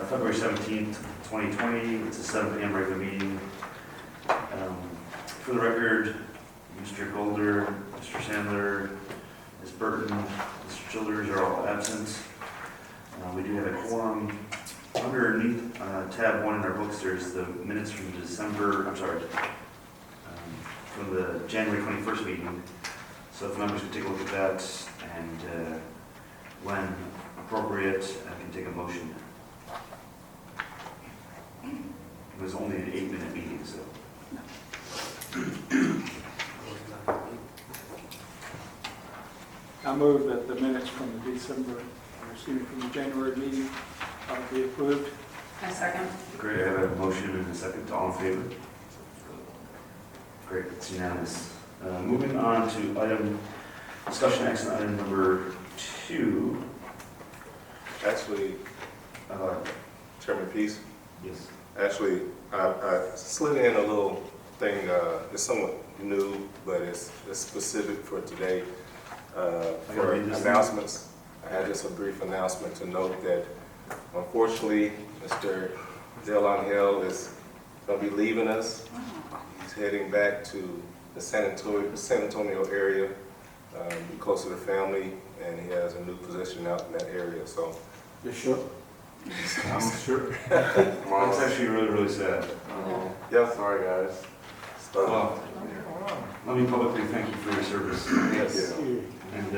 February 17th, 2020. It's a 7 p.m. regular meeting. For the record, Mr. Golder, Mr. Sandler, Ms. Burton, Mr. Childers are all absent. We do have a quorum. Underneath tab 1 in our books, there's the minutes from from the January 21st meeting. So if members could take a look at that, and when appropriate, I can take a motion. It was only an 8-minute meeting, so. I move that the minutes from the from the January meeting be approved. I second. Great, I have a motion and a second. All in favor? Great, it's unanimous. Moving on to discussion action item number 2. Actually, Chairman Peace, Yes. actually, I slid in a little thing, it's somewhat new, but it's specific for today, for announcements. I had just a brief announcement to note that, unfortunately, Mr. Delon Hill is going to be leaving us. He's heading back to the San Antonio area, be closer to family, and he has a new position out in that area. So, You sure? I'm sure. That's actually really, really sad. Yeah, sorry guys. Well, let me publicly thank you for your service. Yes. And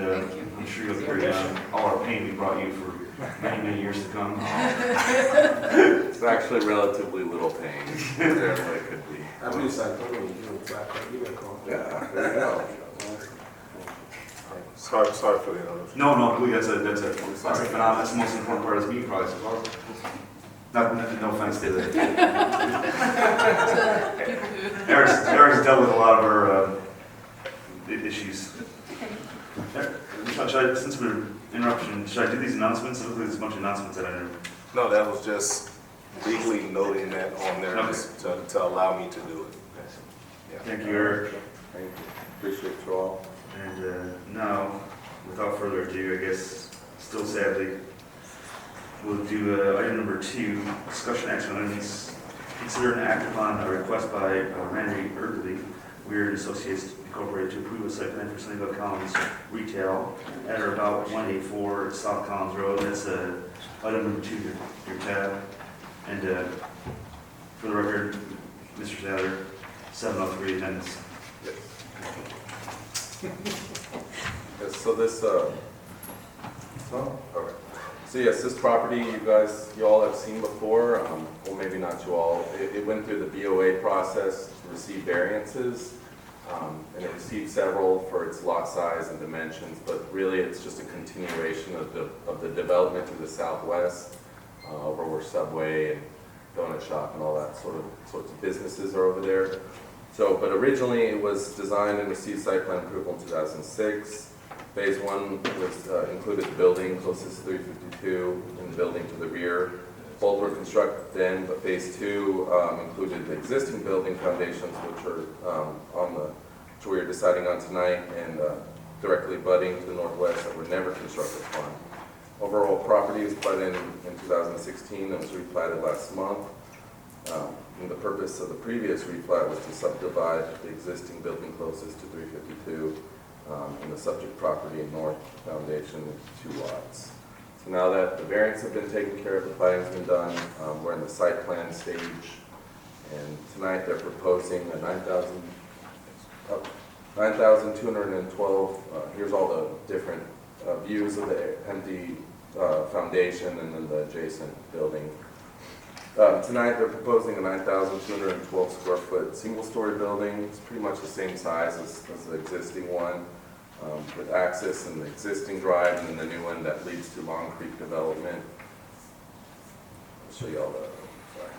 I'm sure you'll carry on all our pain we brought you for many, many years to come. It's actually relatively little pain, whatever it could be. I mean, it's like, you gotta call. Yeah, there you go. Sorry for the interruption. No, please, that's a phenomenon. That's the most important part of this meeting, probably. No offense to that. Eric's dealt with a lot of our issues. Since we're interruption, should I do these announcements? It looks like there's a bunch of announcements that I didn't. No, that was just legally noting that on there, Okay. just to allow me to do it. Yeah. Thank you, Eric. Thank you. Appreciate you all. And now, without further ado, I guess, still sadly, we'll do item number 2, discussion action items. Consider and act upon a request by Randy Erdley, Weird Associates Incorporated, to approve a site plan for Sunnyvale Commons Retail at or about 184 South Collins Road. That's item number 2, your tab. And for the record, Mr. Sadler, 703 attendance. Yes, so this, okay. So yes, this property you all have seen before, well maybe not you all. It went through the BOA process to receive variances, and it received several for its lot size and dimensions, but really it's just a continuation of the development to the southwest, over where Subway and Donut Shop and all that sorts of businesses are over there. So, but originally it was designed and received site plan approval in 2006. Phase 1 was included the building closest to 352 and the building to the rear. Both were constructed then, but Phase 2 included the existing building foundations, which are which we are deciding on tonight, and directly abutting to the northwest that were never constructed upon. Overall property was platted in 2016 and was replatted last month. And the purpose of the previous replat was to subdivide the existing building closest to 352 and the subject property in north foundation into 2 lots. So now that the variants have been taken care of, the planning has been done, we're in the site plan stage, and tonight they're proposing a 9,212. Here's all the different views of the empty foundation and then the adjacent building. Tonight they're proposing a 9,212 square foot single-story building. It's pretty much the same size as the existing one, with access in the existing drive and then the new one that leads to Long Creek development. I'll show you all the, sorry.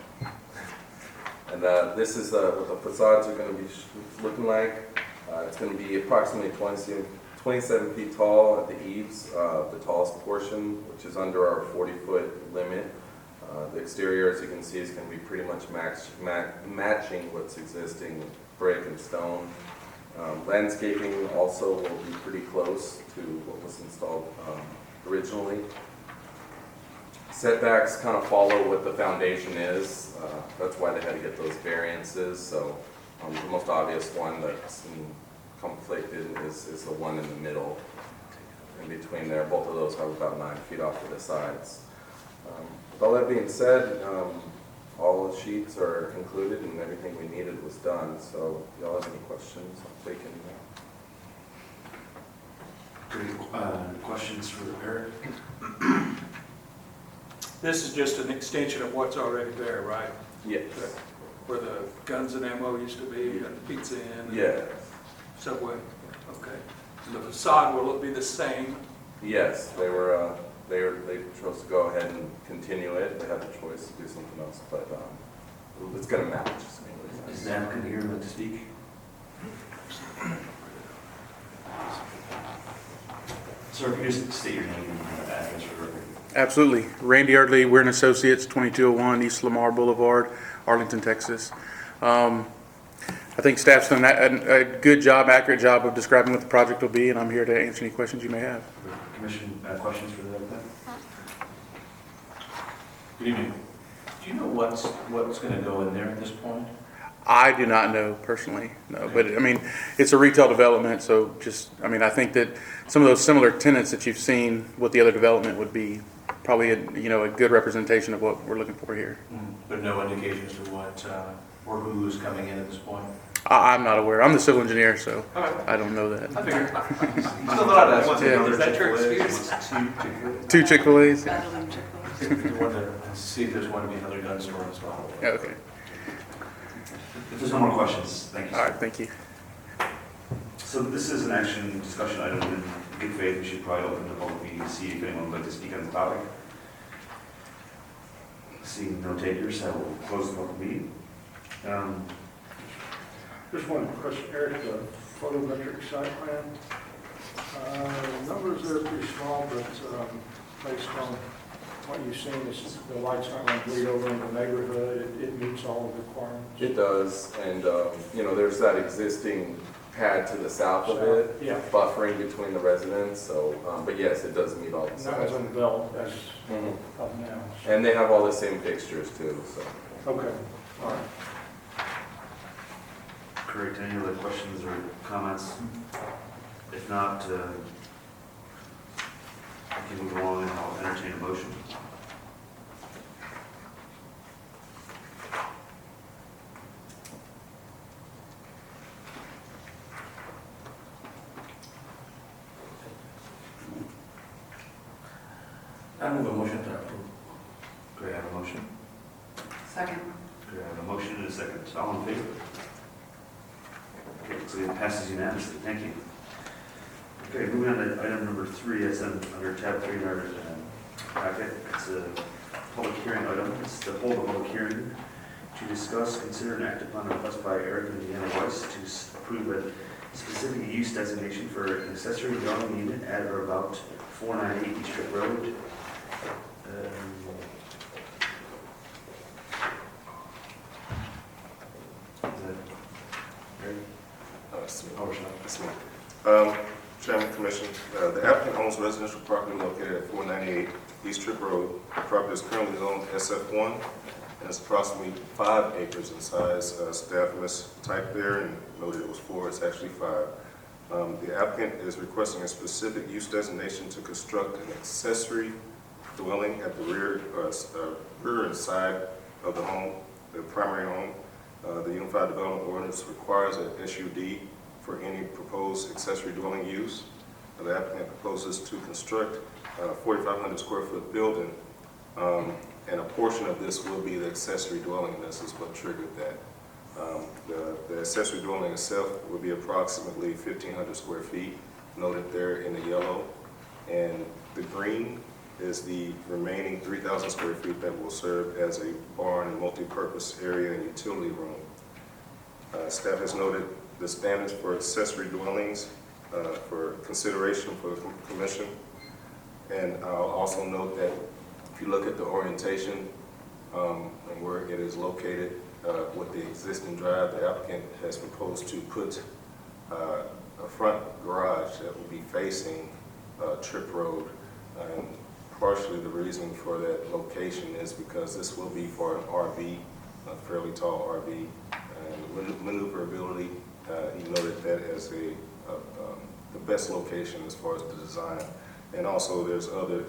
And this is what the facades are going to be looking like. It's going to be approximately 27 feet tall at the eaves, the tallest portion, which is under our 40-foot limit. The exterior, as you can see, is going to be pretty much matching what's existing, brick and stone. Landscaping also will be pretty close to what was installed originally. Setbacks kind of follow what the foundation is. That's why they had to get those variances. So the most obvious one that's conflicted is the one in the middle, in between there. Both of those have about 9 feet off to the sides. With all that being said, all the sheets are concluded and everything we needed was done. So if y'all have any questions, I'll take any now. Great. Questions for Eric? This is just an extension of what's already there, right? Yes. Where the Guns and Ammo used to be, and the Pizza Inn. and Yeah. Subway, okay. And the facade will it be the same? Yes, they chose to go ahead and continue it. They had the choice to do something else, but it's going to match. Is the applicant here to speak? Sir, if you just state your name and address for the record. Absolutely. Randy Ardley, Weir and Associates, 2201 East Lamar Boulevard, Arlington, Texas. I think staff's done a good job, accurate job of describing what the project will be, and I'm here to answer any questions you may have. Commission, questions for the applicant? Good evening. Do you know what's going to go in there at this point? I do not know personally, no, but I mean, it's a retail development, so I think that some of those similar tenants that you've seen with the other development would be probably a good representation of what we're looking for here. But no indication as to what or who is coming in at this point? I'm not aware. I'm the civil engineer, so All right. I don't know that. I figured. Still thought I'd ask. Yeah. Is that your excuse? 2 Chick-fil-A's? You want to see if there's going to be another gun store as well. Yeah, okay. If there's no more questions, thank you. All right, thank you. So this is an action discussion item in good faith. We should probably open the public meeting to see if anyone would like to speak on the topic. Seeing no takers, I will close the public meeting. Just one question, Eric, the photometric site plan. Numbers there are pretty small, but based on what you've seen, the lights aren't going to bleed over in the neighborhood. It meets all the requirements. It does, and there's that existing pad to the south of it, Yeah. buffering between the residents. So, but yes, it does meet all the That sides. was undeveloped as Mhm. of now. And they have all the same fixtures too. So, Okay, all right. Correct, any other questions or comments? If not, I can move along and I'll entertain a motion. I move a motion to approve. Do I have a motion? Second. Do I have a motion and a second? All in favor? Okay, so it passes unanimously. Thank you. Okay, moving on to item number 3, that's under tab 3 in our packet. It's a public hearing item. It's to hold a public hearing to discuss, consider, and act upon a request by Eric and Deanna Weiss to approve a specific use designation for an accessory dwelling unit at or about 498 East Strip Road. That's me. Chairman, Commission, the applicant owns residential property located at 498 East Trip Road. The property is currently zoned SF1 and it's approximately 5 acres in size. Staff mistyped there and noted it was 4, it's actually 5. The applicant is requesting a specific use designation to construct an accessory dwelling at the rear and side of the home, the primary home. The Unified Development Ordinance requires an SUD for any proposed accessory dwelling use. The applicant proposes to construct a 4,500 square foot building, and a portion of this will be the accessory dwelling, and this is what triggered that. The accessory dwelling itself will be approximately 1,500 square feet, noted there in the yellow, and the green is the remaining 3,000 square feet that will serve as a barn and multi-purpose area and utility room. Staff has noted the standards for accessory dwellings for consideration for the commission. And I'll also note that if you look at the orientation and where it is located with the existing drive, the applicant has proposed to put a front garage that will be facing Trip Road. And part partially the reason for that location is because this will be for an RV, a fairly tall RV, and maneuverability. He noted that as the best location as far as the design. And also there's other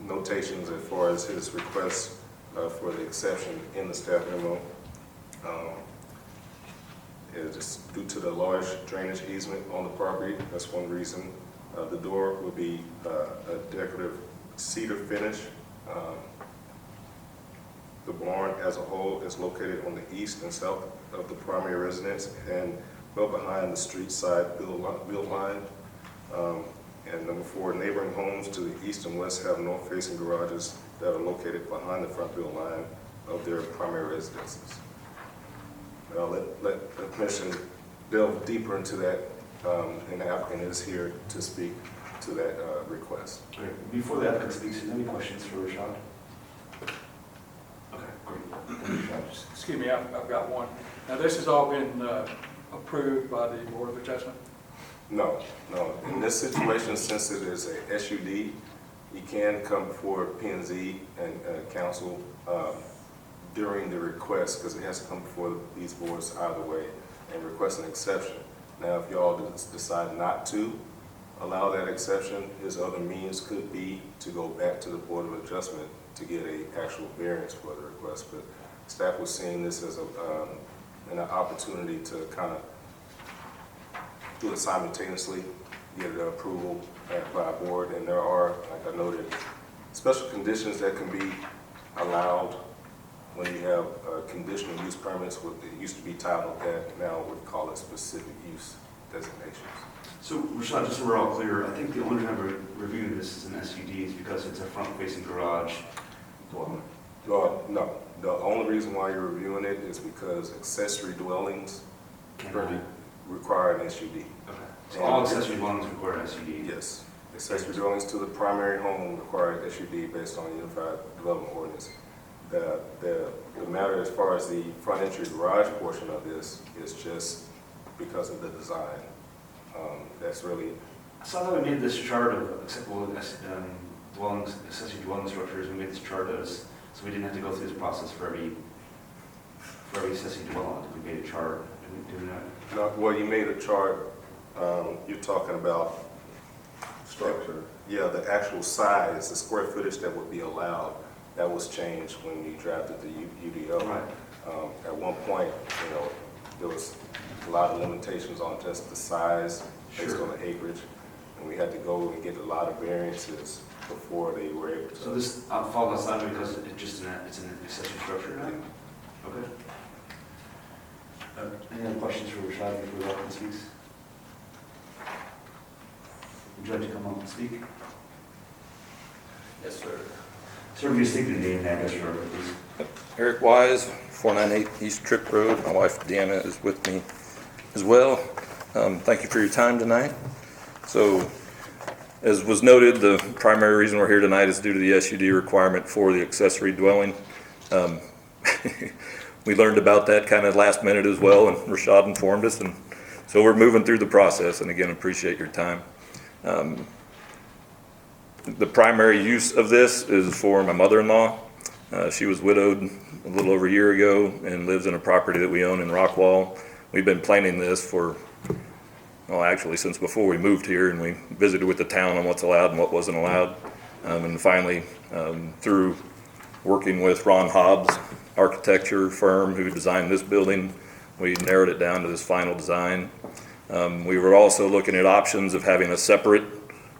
notations as far as his request for the exception in the staff memo. It's due to the large drainage easement on the property. That's one reason. The door will be a decorative cedar finish. The barn as a whole is located on the east and south of the primary residence and well behind the street side build line. And number 4, neighboring homes to the east and west have north-facing garages that are located behind the front build line of their primary residences. And I'll let the commission delve deeper into that, and the applicant is here to speak to that request. Okay. Before the applicant speaks, any questions for Rashad? Okay, great. Thank you, Rashad. Excuse me, I've got one. Now, this has all been approved by the Board of Adjustment? No. In this situation, since it is a SUD, he can come before P&Z and council during the request, because it has to come before these boards either way, and request an exception. Now, if y'all decide not to allow that exception, his other means could be to go back to the Board of Adjustment to get an actual variance for the request. But staff was seeing this as an opportunity to kind of do it simultaneously, get an approval by a board, and there are, like I noted, special conditions that can be allowed when you have conditional use permits. What it used to be titled that, now we call it specific use designations. So, Rashad, just so we're all clear, I think the only reason I'm reviewing this as an SUD is because it's a front-facing garage dwelling. No, the only reason why you're reviewing it is because accessory dwellings currently require an SUD. Okay. So all accessory dwellings require an SUD? Yes. Accessory dwellings to the primary home require an SUD based on the Unified Development Ordinance. The matter as far as the front entry garage portion of this is just because of the design. That's really... I saw that we made this chart of acceptable dwellings, accessory dwelling structures. We made this chart as, so we didn't have to go through this process for every accessory dwelling. We made a chart. Did we do that? No, well, you made a chart. You're talking about Structure. Yeah, the actual size, the square footage that would be allowed. That was changed when you drafted the UDO. Right. At one point, there was a lot of limitations on just the size based on the acreage, and we had to go and get a lot of variances before they were able to. So this falls outside because it's an accessory structure now? Okay. Any other questions for Rashad before the applicant speaks? Would you like to come up and speak? Yes, sir. Sir, will you state the name and address for everyone, please? Eric Wise, 498 East Tripp Road. My wife Deanna is with me as well. Thank you for your time tonight. So, as was noted, the primary reason we're here tonight is due to the SUD requirement for the accessory dwelling. We learned about that kind of last minute as well, and Rashad informed us, and so we're moving through the process, and again, appreciate your time. The primary use of this is for my mother-in-law. She was widowed a little over a year ago and lives in a property that we own in Rockwall. We've been planning this for, well, actually since before we moved here, and we visited with the town on what's allowed and what wasn't allowed. And finally, through working with Ron Hobbs, architecture firm who designed this building, we narrowed it down to this final design. We were also looking at options of having a separate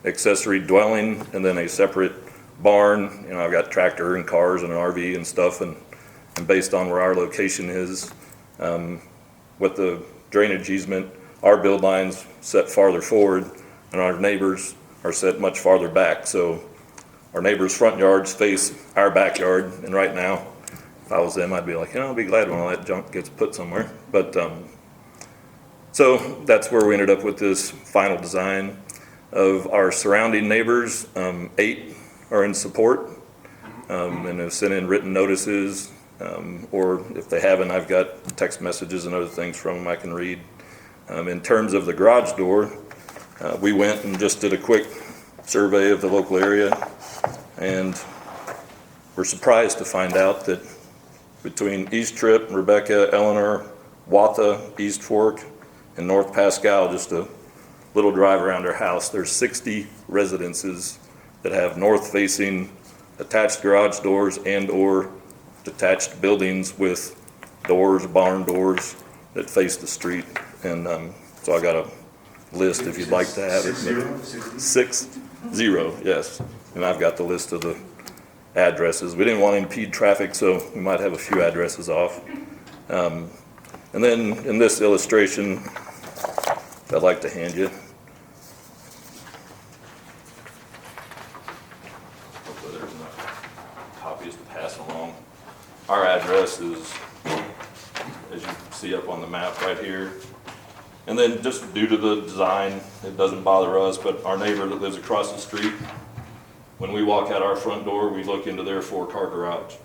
accessory dwelling and then a separate barn. I've got tractor and cars and an RV and stuff, and based on where our location is, with the drainage easement, our build lines set farther forward and our neighbors are set much farther back. So our neighbors' front yards face our backyard, and right now, if I was them, I'd be like, I'll be glad when all that junk gets put somewhere. But so that's where we ended up with this final design. Of our surrounding neighbors, 8 are in support and have sent in written notices, or if they haven't, I've got text messages and other things from them I can read. In terms of the garage door, we went and just did a quick survey of the local area. And we're surprised to find out that between East Trip, Rebecca, Eleanor, Watha, East Fork, and North Pascal, just a little drive around our house, there's 60 residences that have north-facing attached garage doors and/or detached buildings with doors, barn doors that face the street. And so I got a list if you'd like to have it. 60, yes. And I've got the list of the addresses. We didn't want to impede traffic, so we might have a few addresses off. And then in this illustration, I'd like to hand you. Hopefully there's enough copies to pass along. Our address is, as you see up on the map right here. And then just due to the design, it doesn't bother us, but our neighbor that lives across the street, when we walk out our front door, we look into their 4-car garage.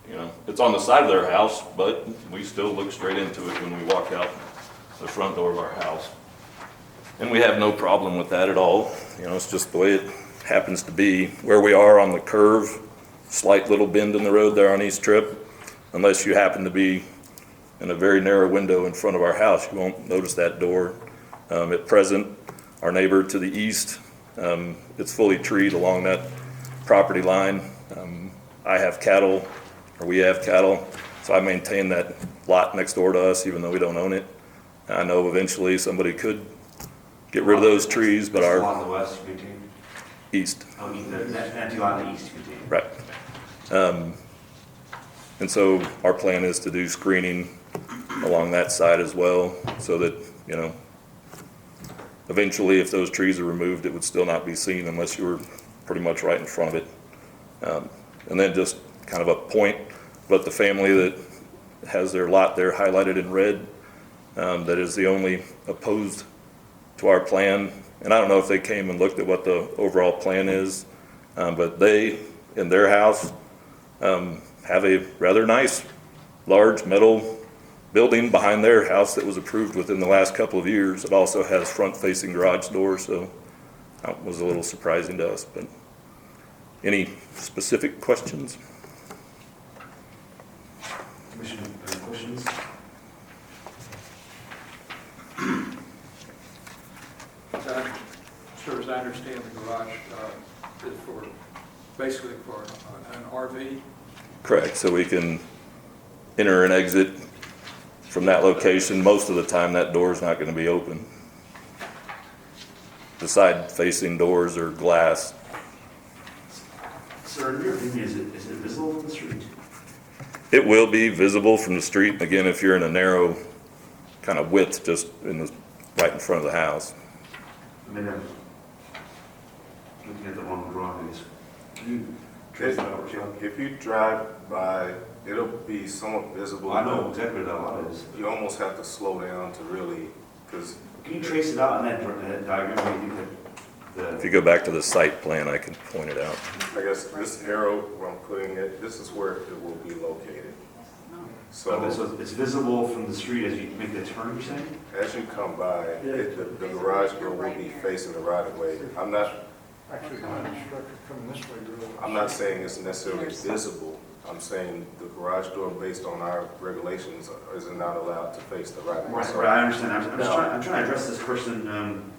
You know, it's on the side of their house, but we still look straight into it when we walk out the front door of our house. And we have no problem with that at all. You know, it's just the way it happens to be. Where we are on the curve, slight little bend in the road there on East Trip, unless you happen to be in a very narrow window in front of our house, you won't notice that door. At present, our neighbor to the east, it's fully treed along that property line. I have cattle, or we have cattle, so I maintain that lot next door to us, even though we don't own it. I know eventually somebody could get rid of those trees, but our On the west, you maintain? east, I mean, that empty lot on the east, you maintain? right. And so our plan is to do screening along that side as well, so that, you know, eventually if those trees are removed, it would still not be seen unless you were pretty much right in front of it. And then just kind of a point, but the family that has their lot there highlighted in red, that is the only opposed to our plan. And I don't know if they came and looked at what the overall plan is, but they, in their house, have a rather nice, large metal building behind their house that was approved within the last couple of years. It also has front-facing garage doors, so that was a little surprising to us. But any specific questions? Commission, any questions? Sir, as I understand, the garage is basically for an RV. Correct, so we can enter and exit from that location. Most of the time, that door is not going to be open. The side-facing doors are glass. Sir, in your opinion, is it visible from the street? It will be visible from the street, again, if you're in a narrow kind of width, just right in front of the house. I mean, I'm looking at the wrong drawing, I guess. Can you trace that over, Jim? If you drive by, it'll be somewhat visible. I know exactly what that lot is. You almost have to slow down to really, because Can you trace it out in that diagram? Where you think If you go back to the site plan, I can point it out. I guess this arrow where I'm putting it, this is where it will be located. okay, So so it's visible from the street as you make the turn, you're saying? as you come by, the garage door will be facing the right of way. I'm not Actually, mine is structured coming this way, really. I'm not saying it's necessarily visible. I'm saying the garage door, based on our regulations, is not allowed to face the right of way. Right, So right, I understand. I'm trying to address this person,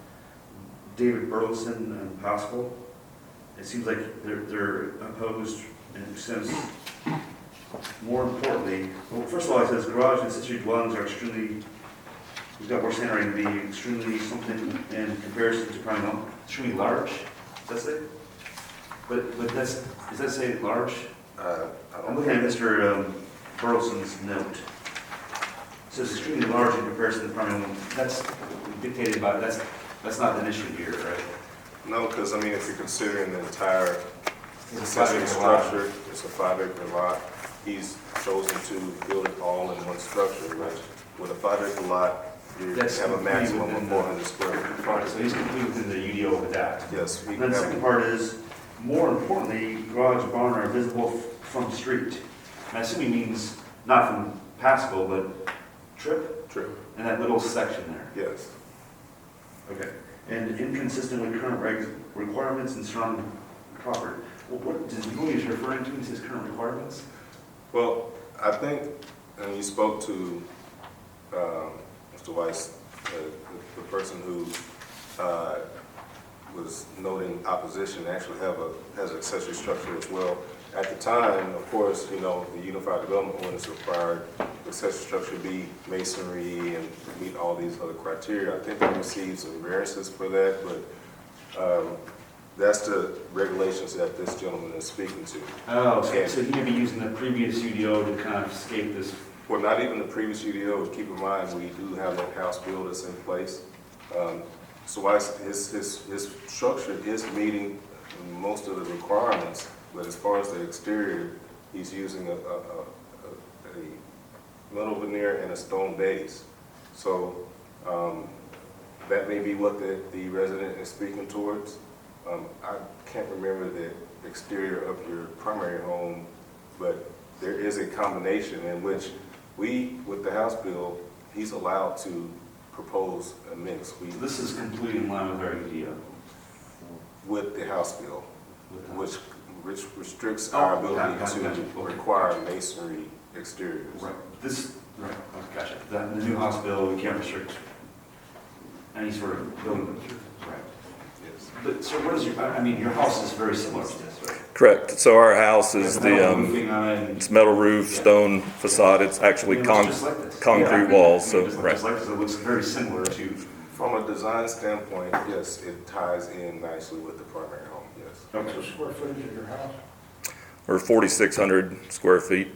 David Burleson and Pascal. It seems like they're opposed in a sense. More importantly, well, first of all, it says garage and accessory dwellings are extremely, we've got worse handwriting, be extremely something in comparison to prime home. Extremely large, does that say? But does that say large? I I'm don't looking at Mr. Burleson's note. It says extremely large in comparison to prime home. That's dictated by, that's not an issue here, right? know, because I mean, if you're considering the entire It's a accessory 5 acre lot. structure, it's a 5-acre lot. He's chosen to build it all in one structure, which with a 5-acre lot, you That's have a maximum of within 400 square feet. Right, so he's completely within the UDO with that. Yes, we And then can the have, second part is, more importantly, garage and barn are visible from the street. And I assume he means not from Pascal, but Trip, true, and that little section there. yes. Okay. And inconsistent with current requirements and surrounding proper. What does he is referring to as his current requirements? Well, I think, and you spoke to Mr. Weiss, the person who was noting opposition, actually has an accessory structure as well. At the time, of course, you know, the Unified Development Ordinance required the accessory structure be masonry and meet all these other criteria. I think we received some variances for that, but that's the regulations that this gentleman is speaking to. Oh, so he may be using the previous UDO to kind of escape this. Well, not even the previous UDOs. Keep in mind, we do have that house bill that's in place. So his structure is meeting most of the requirements, but as far as the exterior, he's using a metal veneer and a stone base. So that may be what the resident is speaking towards. I can't remember the exterior of your primary home, but there is a combination in which with the House bill, he's allowed to propose a mix. This is completely in line with our UDO. With the House bill, which restricts Oh, our ability gotcha. to require masonry exteriors. Right. Right. Oh, gotcha. The new House bill, we can't restrict any sort of building. Right. Yes. But so what is your house is very similar to this, right? Correct. So our house is Metal roofing on it and- it's metal roof, stone facade. It's actually It looks just like this. concrete Yeah. walls, so, Just right. like this, it looks very similar to. From a design standpoint, yes, it ties in nicely with the primary home, yes. What's the square footage of your house? We're 4,600 square feet,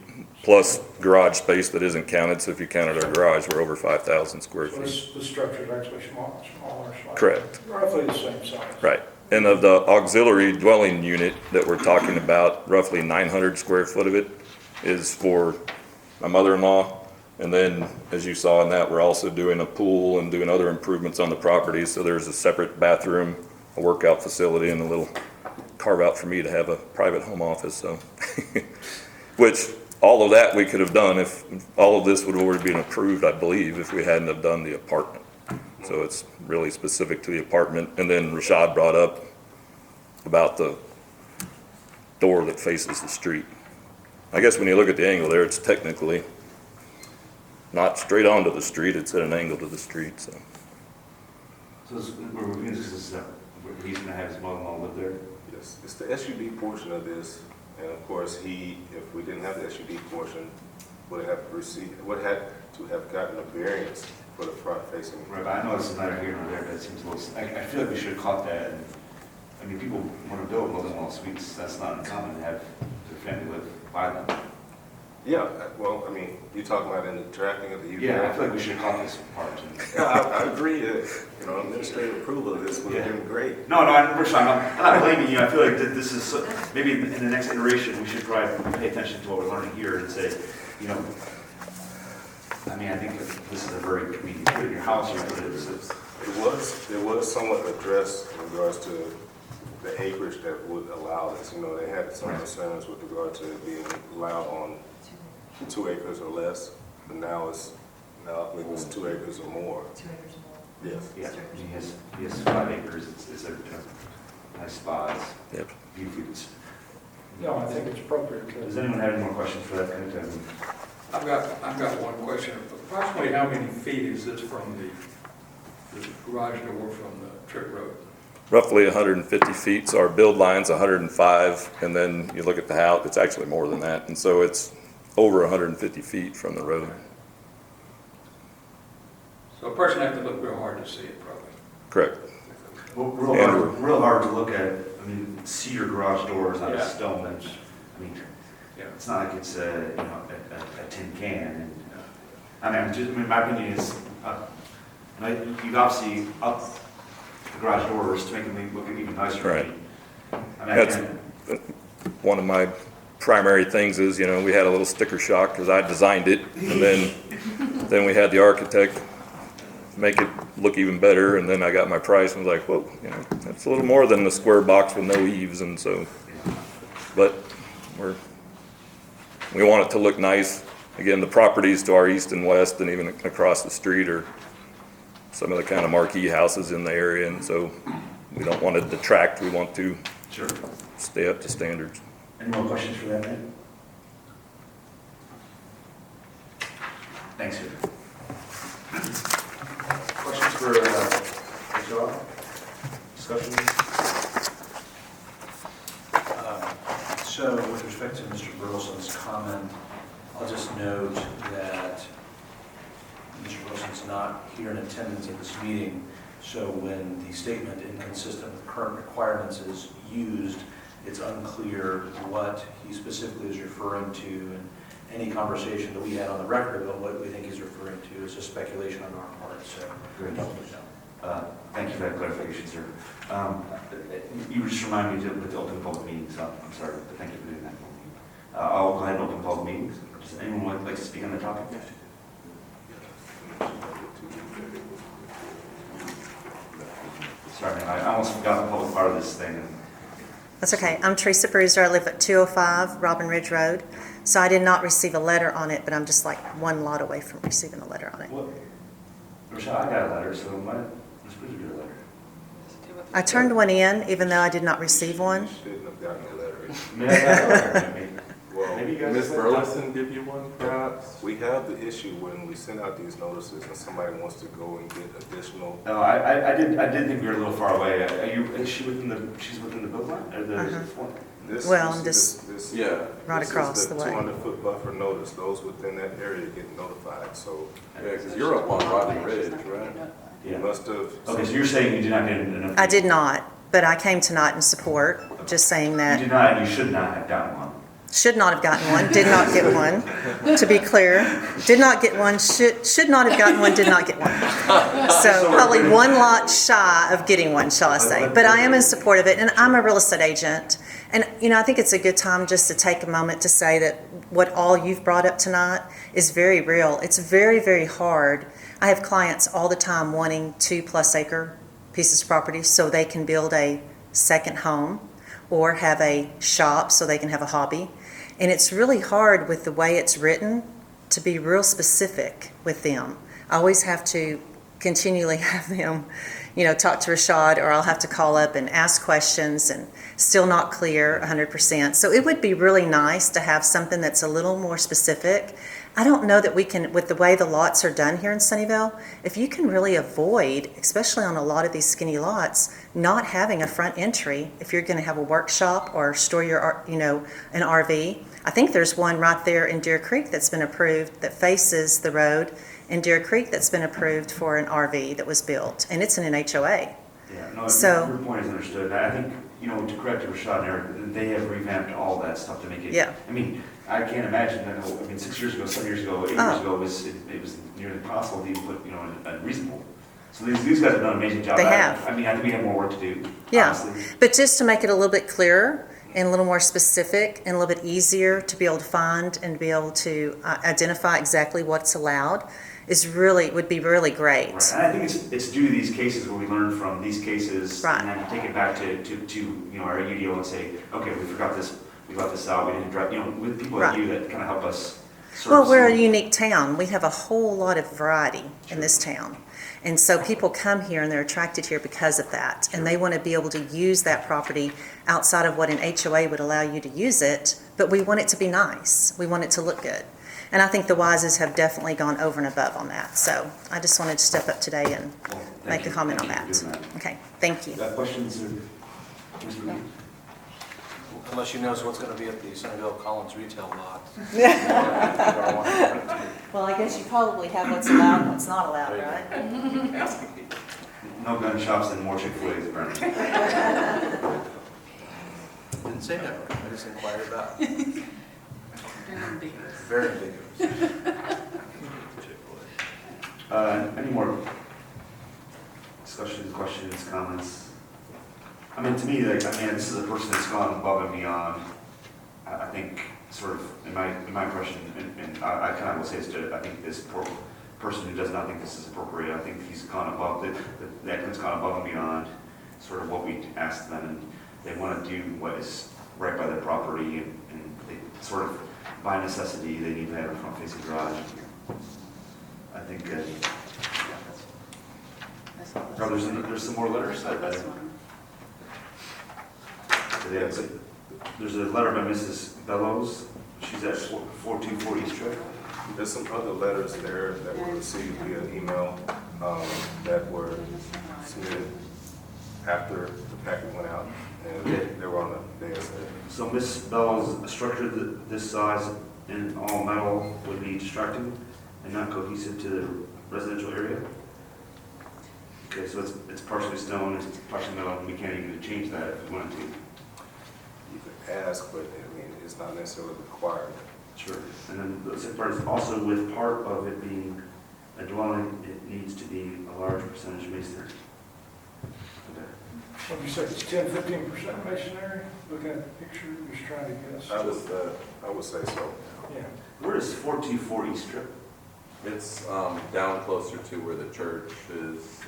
plus garage space that isn't counted. So if you counted our garage, we're over 5,000 square So feet. the structure is actually smaller, slightly. Correct. Roughly the same size. Right. And of the auxiliary dwelling unit that we're talking about, roughly 900 square foot of it is for my mother-in-law. And then, as you saw in that, we're also doing a pool and doing other improvements on the property. So there's a separate bathroom, a workout facility, and a little carve out for me to have a private home office. So, which all of that we could have done if all of this would have already been approved, I believe, if we hadn't have done the apartment. So it's really specific to the apartment. And then Rashad brought up about the door that faces the street. I guess when you look at the angle there, it's technically not straight onto the street, it's at an angle to the street, so. So he's going to have his mother-in-law live there? Yes, it's the SUD portion of this, and of course, if we didn't have the SUD portion, would have to have gotten a variance for the front facing. Right, but I know it's neither here nor there, but it seems a little, I feel like we should have caught that. And, I mean, people want to build mother-in-law suites, that's not uncommon to have their family live by them. Yeah, well, I mean, you're talking about in the drafting of the UDO? Yeah, I feel like we should have caught this part. Yeah, I agree that, administrative approval of this would have been great. No, I'm not blaming you. I feel like that this is, maybe in the next iteration, we should try to pay attention to what we're learning here and say, I mean, I think this is a very, I mean, you put it in your house, you put it, It was somewhat addressed in regards to the acreage that would allow this. They had some concerns with regard to it being allowed on 2 acres or less, but now I believe it's 2 acres or more. 2 acres or more. Yes. yeah, he has 5 acres, it's a nice spot. Yep. Beautiful. No, I think it's appropriate. Does anyone have any more questions for that? I've got one question. Approximately how many feet is this from the garage door from the trip road? Roughly 150 feet, so our build line's 105, and then you look at the house, it's actually more than that, and so it's over 150 feet from the road. So a person has to look real hard to see it, probably. Correct. Well, real hard to look at. I mean, cedar garage doors, not a stone. I mean, it's not like it's a tin can. And, my opinion is, you obviously up the garage doors to make them look even nicer. Right. That's One of my primary things is, we had a little sticker shock because I designed it, and then we had the architect make it look even better, and then I got my price and was like, whoa, that's a little more than the square box with no eaves, and so, but we want it to look nice. Again, the properties to our east and west and even across the street are some of the kind of marquee houses in the area, and so we don't want to detract, we want to Sure. stay up to standards. Any more questions for that, Nick? Thanks, sir. Questions for HR? Discussion? So with respect to Mr. Burleson's comment, I'll just note that Mr. Wilson's not here in attendance at this meeting, so when the statement inconsistent with current requirements is used, it's unclear what he specifically is referring to, and any conversation that we had on the record about what we think he's referring to is just speculation on our part, so we don't know. Thank you for that clarification, sir. You just remind me to open the public meetings, so I'm sorry, but thank you for doing that for me. I'll go ahead and open public meetings. Does anyone like to speak on the topic? Sorry, man, I almost forgot the public part of this thing. That's okay. I'm Teresa Brewster. I live at 205 Robin Ridge Road. So I did not receive a letter on it, but I'm just like one lot away from receiving a letter on it. What? Rashad, I got a letter, so Ms. Bridger get a letter. I turned one in, even though I did not receive one. Shouldn't have gotten a letter. May I have a letter? Maybe. Well, Maybe you guys. Ms. Burleson give you one, perhaps? we have the issue when we send out these notices and somebody wants to go and get additional. No, I did think we were a little far away. Is she within she's within the book line, or the one? Well, I'm just Yeah. right across the way. 200-foot buffer notice, those within that area get notified, so Yeah, because you're up on Robin Ridge, right? you Yeah. must have. Okay, so you're saying you did not get enough? I did not, but I came tonight in support, just saying You that. did not, and you should not have gotten one. Should not have gotten one, did not get one, to be clear. Did not get one, should not have gotten one, did not get one. So probably one lot shy of getting one, shall I say. But I am in support of it, and I'm a real estate agent. And, you know, I think it's a good time just to take a moment to say that what all you've brought up tonight is very real. It's very, very hard. I have clients all the time wanting 2+ acre pieces of property so they can build a second home or have a shop so they can have a hobby. And it's really hard with the way it's written to be real specific with them. I always have to continually have them, you know, talk to Rashad, or I'll have to call up and ask questions, and still not clear 100%. So it would be really nice to have something that's a little more specific. I don't know that we can, with the way the lots are done here in Sunnyvale, if you can really avoid, especially on a lot of these skinny lots, not having a front entry if you're going to have a workshop or store your, you know, an RV. I think there's one right there in Deer Creek that's been approved that faces the road in Deer Creek that's been approved for an RV that was built, and it's in an HOA. Yeah, no, So- your point is understood. I think, you know, to correct Rashad and Eric, they have revamped all that stuff to make it. Yeah. I mean, I can't imagine that, I mean, 6 years ago, 7 years ago, 8 years Oh. ago, it was nearly impossible to even put, you know, a reasonable. So these guys have done an amazing job. They have. I mean, I think we have more work to do, Yeah, honestly. but just to make it a little bit clearer and a little more specific and a little bit easier to be able to find and be able to identify exactly what's allowed would be really great. Right, and I think it's due to these cases where we learn from these cases, Right. and then take it back to you know, our UDO and say, okay, we forgot this, we left this out, we didn't address, you know, with people like Right. you that kind of help us. Well, we're a see- unique town. We have a whole lot of variety in this town. And so people come here and they're attracted here because of that. And they want to be able to use that property outside of what an HOA would allow you to use it. But we want it to be nice. We want it to look good. And I think the Wises have definitely gone over and above on that. So I just wanted to step up today and Well, thank make a you. comment on Thank you that. for doing that. Okay, thank you. Got questions, Mr. Reed? Unless you know what's going to be at the Sunnyvale Collins retail lot. Well, I guess you probably have what's allowed and what's not allowed, right? No gun shops and more Chick-fil-A's apparently. Didn't say never, I just inquired about. Very ambiguous. Any more discussions, questions, comments? I mean, to me, like, this is a person that's gone above and beyond. I think, sort of, in my impression, and I kind of will say this to, I think this person who does not think this is appropriate, I think he's gone above, the applicant's gone above and beyond sort of what we asked them, and they want to do what is right by their property, and they sort of, by necessity, they need to have a front-facing garage. I think, there's some more letters. today. Yes. There's a letter by Mrs. Bellows. She's at 424 East Drive. There's some other letters there that were received via email that were submitted after the packet went out, and they were on the day of sale. So Ms. Bellows, a structure this size in all metal would be distracting and not cohesive to the residential area? Okay, so it's partially stone, it's partially metal, and we can't even change that if we wanted to. You could ask, but I mean, it's not necessarily required. Sure. And then the second part is also with part of it being a dwelling, it needs to be a large percentage masonry. Okay. What do you say, it's 10-15% masonry? Looking at the picture, just trying to guess. I would say so. Yeah. Where is 424 East Strip? It's down closer to where the church is,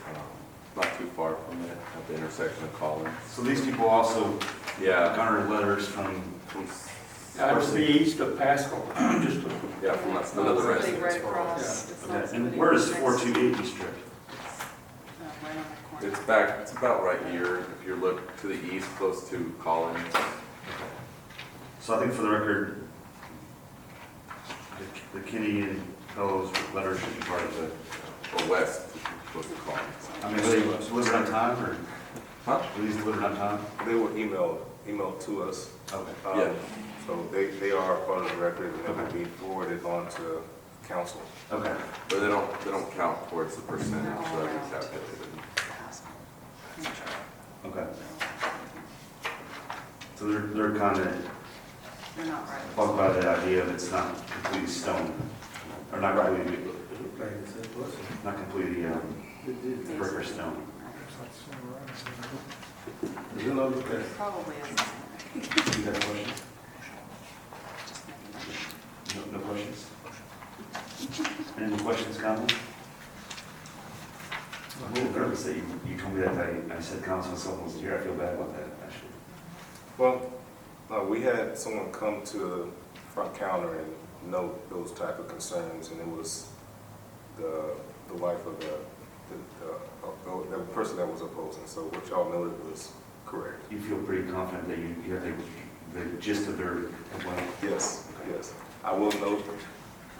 not too far from it, at the intersection of Collins. So these people also Yeah, garnered letters from, Out of the east of Pascal, just a yeah, from another Somebody residence. right across. It's not okay. somebody And where is next- 428 East Strip? Right on the corner. It's back, it's about right here, if you look to the east, close to Collins. So I think for the record, the Kinney and Bellows letters should be part of the, Or west, close to Collins. I mean, were they delivered on time or Huh? were these delivered on time? They were emailed to us. Okay. Yeah. So they are part of the record, and they will be forwarded on to council. Okay. But they don't count towards the percentage that we calculated. Okay. So they're kind of You're not right. bugged by the idea of it's not completely stone, or not completely, not completely brick or stone. Probably is. You got questions? Just making No questions? Any more questions, comments? I'm a little nervous that you told me that I said council, someone was here. I feel bad about that, actually. Well, we had someone come to the front counter and note those type of concerns, and it was the wife of the person that was opposing. So what y'all noted was correct. You feel pretty confident that you have the gist of their complaint? Yes, yes. I will note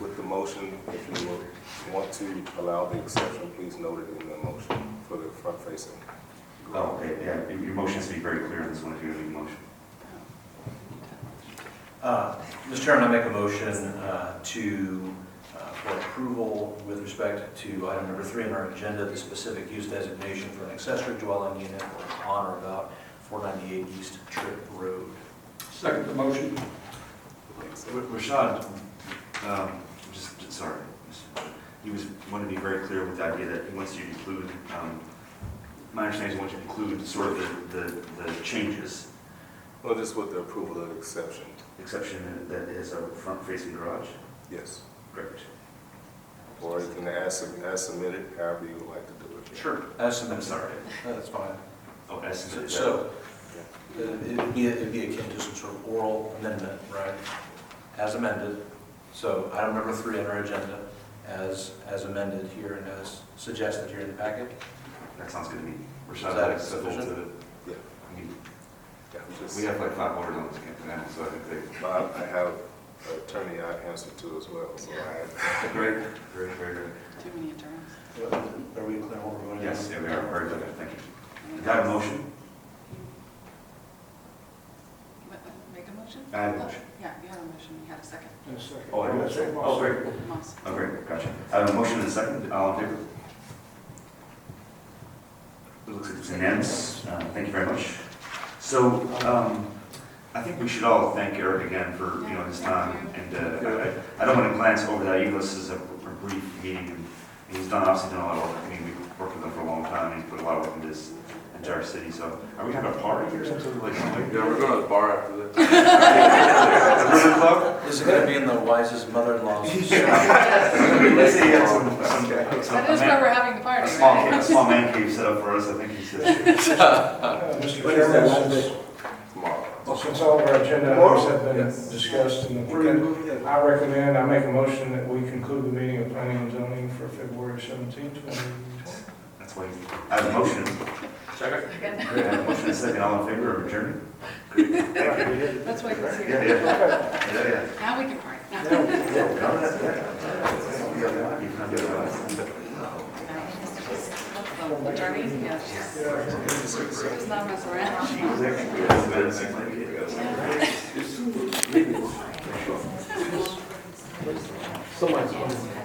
with the motion, if you will want to allow the exception, please note it in the motion for the front facing. Oh, okay, yeah, your motion has to be very clear on this one if you're going to make a motion. Mr. Chairman, I make a motion for approval with respect to item number 3 on our agenda, the specific use designation for an accessory dwelling unit on or about 498 East Tripp Road. second the motion. Rashad, sorry, he wanted to be very clear with the idea that he wants you to include, my understanding is he wants you to include sort of the changes, Well, just with the approval of the exception. exception that is a front-facing garage. Yes. Great. Or you can add submitted, however you would like to do it. Sure. As I'm submitted. sorry. That's fine. Oh, as submitted. So, it'd be akin to some sort of oral amendment, right? As amended. So item number 3 on our agenda, as amended here and as suggested here in the packet. That sounds good to me. Is Rashad, that that's civil to sufficient? Yeah. I mean, Yeah, just- we have like 5 orders on this campaign now, so I think they. I have an attorney I answer to as well, so I Great, very good. Too many attorneys. Are we clear what we're going to do? Yes, yeah, we are, very good, thank you. Do I have a motion? Make a motion? I have a motion. Yeah, you have a motion, you had a second. In a second. Oh, I That's did. what Oh, my- great. Moss. Oh, great, gotcha. I have a motion and a second, all in favor? It looks like it's unanimous. Thank you very much. So, I think we should all thank Eric again for, his time, and I don't want to glance over that, even though this is a brief meeting, and he's obviously done a lot of work. I mean, we've worked with him for a long time, and he's put a lot of work into this entire city, so are we having a party or something like that? Yeah, we're going to the bar after this. A ribbon club? Is it going to be in the wisest mother-in-law's? Let's say he had some That is where we're having the party, a right? small man cave set up for us, I think he said. Mr. Chairman, Tomorrow. since all of our agenda items have been Yes. discussed and approved, I make a motion that we conclude the meeting of planning and zoning for February 17th. That's why I have a motion. Second. Great, I have a motion and a second, all in favor of adjourning? That's why he's Yeah, here. yeah. Now we can party. The attorney, yeah, she's not messing around. She was actually, it seemed like it. Somebody's